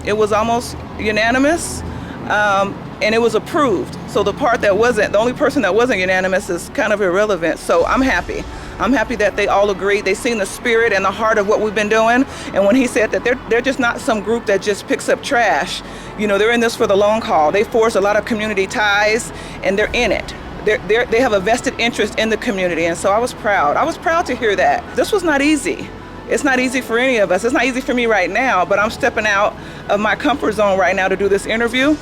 It was almost unanimous, and it was approved. So the only person that wasn't unanimous is kind of irrelevant. So I'm happy. I'm happy that they all agreed. They seen the spirit and the heart of what we've been doing. And when he said that they're just not some group that just picks up trash, they're in this for the long haul. They force a lot of community ties, and they're in it. They have a vested interest in the community, and so I was proud. I was proud to hear that. This was not easy. It's not easy for any of us. It's not easy for me right now, but I'm stepping out of my comfort zone right now to do this interview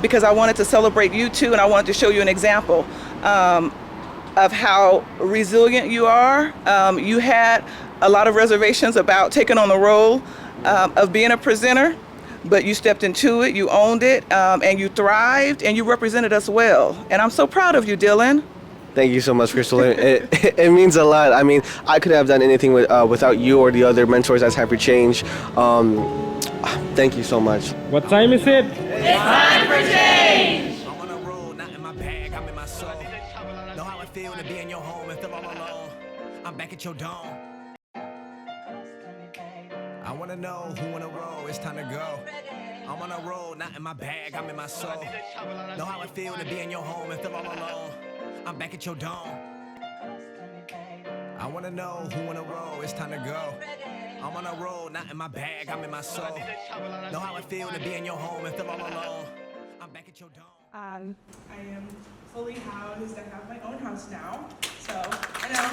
because I wanted to celebrate you too, and I wanted to show you an example of how resilient you are. You had a lot of reservations about taking on the role of being a presenter, but you stepped into it, you owned it, and you thrived, and you represented us well. And I'm so proud of you, Dylan. Thank you so much, Crystal. It means a lot. I mean, I could have done anything without you or the other mentors at Time for Change. Thank you so much. What time is it? It's time for change! Feel to be in your home and feel all alone. I'm back at your dome. I wanna know who on a roll, it's time to go. I'm on a roll, not in my bag, I'm in my soul. Know how it feel to be in your home and feel all alone. I'm back at your dome. I wanna know who on a roll, it's time to go. I'm on a roll, not in my bag, I'm in my soul. Know how it feel to be in your home and feel all alone. I'm back at your dome. I am fully housed. I have my own house now, so I know.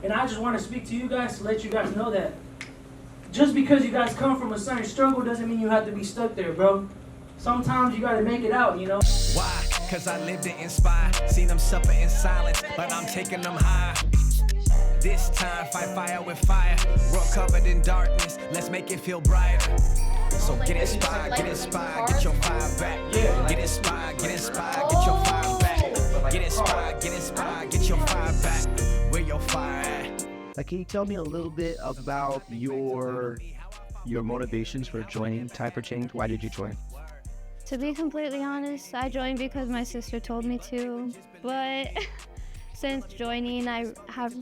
And I just want to speak to you guys to let you guys know that just because you guys come from a certain struggle doesn't mean you have to be stuck there, bro. Sometimes you gotta make it out, Why? Cause I lived to inspire. Seen them suffer in silence, but I'm taking them high. This time, fight fire with fire. World covered in darkness, let's make it feel brighter. So get inspired, get your fire back. Get inspired, get your fire back. Get inspired, get your fire back. Where your fire at? Can you tell me a little bit about your motivations for joining Time for Change? Why did you join? To be completely honest, I joined because my sister told me to, but since joining, I have...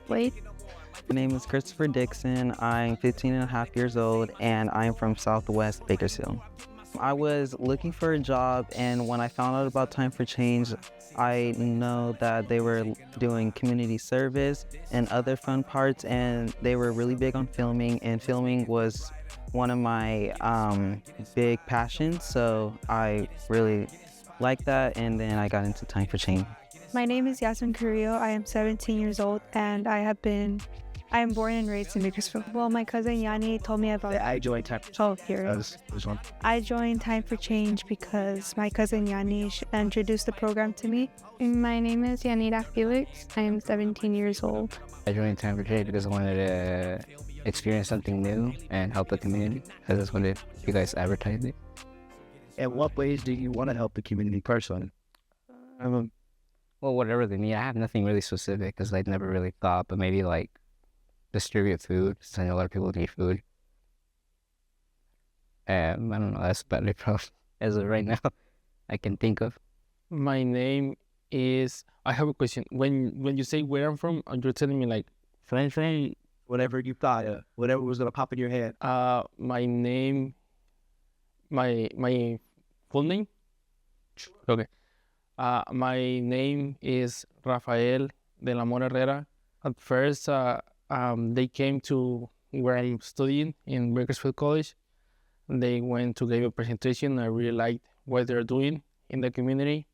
Wait. My name is Christopher Dixon. I'm 15 and a half years old, and I'm from Southwest Bakersfield. I was looking for a job, and when I found out about Time for Change, I know that they were doing community service and other fun parts, and they were really big on filming, and filming was one of my big passions, so I really liked that, and then I got into Time for Change. My name is Yasmin Carrillo. I am 17 years old, and I am born and raised in Bakersfield. Well, my cousin Yanni told me about. I joined Time for Change. Oh, here. This one. I joined Time for Change because my cousin Yanni introduced the program to me. My name is Yanira Felix. I am 17 years old. I joined Time for Change because I wanted to experience something new and help the community, because that's what you guys advertised it. In what ways do you want to help the community personally? Well, whatever they need. I have nothing really specific because I never really thought, but maybe like distribute food, since I know a lot of people need food. I don't know, that's about it probably as of right now I can think of. My name is, I have a question. When you say where I'm from, you're telling me like, Friend, whatever you thought, whatever was gonna pop in your head. my name, my full name? Okay. My name is Rafael de la Mora Herrera. At first, they came to where I'm studying in Bakersfield College. They went to give a presentation. I really liked what they're doing in the community.